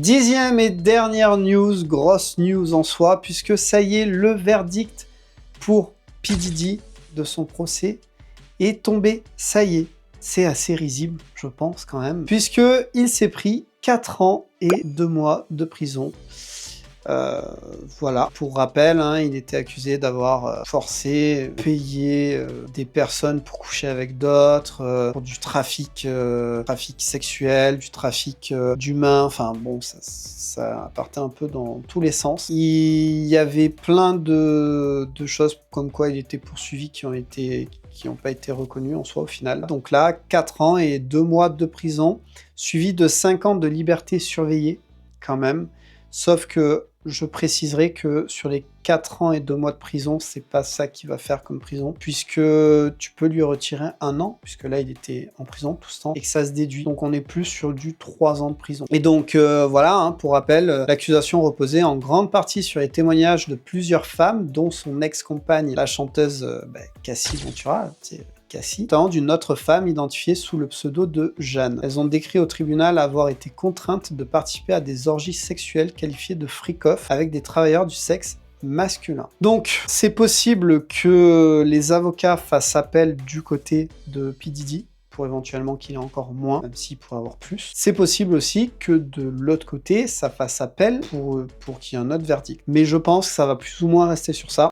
10e et dernière news, grosse news en soi, puisque ça y est, le verdict pour P. Diddy de son procès est tombé. Ça y est, c'est assez risible, je pense quand même, puisqu'il s'est pris 4 ans et 2 mois de prison. Voilà, pour rappel, hein, il était accusé d'avoir forcé, payé des personnes pour coucher avec d'autres, pour du trafic sexuel, du trafic d'humains, enfin bon, ça partait un peu dans tous les sens. Il y avait plein de choses comme quoi il était poursuivi qui n'ont pas été reconnues en soi au final. Donc là, 4 ans et 2 mois de prison, suivi de 5 ans de liberté surveillée, quand même. Sauf que je préciserai que sur les 4 ans et 2 mois de prison, c'est pas ça qui va faire comme prison, puisque tu peux lui retirer 1 an, puisque là il était en prison tout ce temps, et que ça se déduit. Donc on est plus sur du 3 ans de prison. Et donc voilà, hein, pour rappel, l'accusation reposait en grande partie sur les témoignages de plusieurs femmes, dont son ex-compagne, la chanteuse Cassie Ventura, Cassie, notamment d'une autre femme identifiée sous le pseudo de Jeanne. Elles ont décrit au tribunal avoir été contraintes de participer à des orgies sexuelles qualifiées de freak-off avec des travailleurs du sexe masculin. Donc, c'est possible que les avocats fassent appel du côté de P. Diddy, pour éventuellement qu'il ait encore moins, même s'il pourrait avoir plus. C'est possible aussi que de l'autre côté, ça fasse appel pour qu'il y ait un autre verdict. Mais je pense que ça va plus ou moins rester sur ça.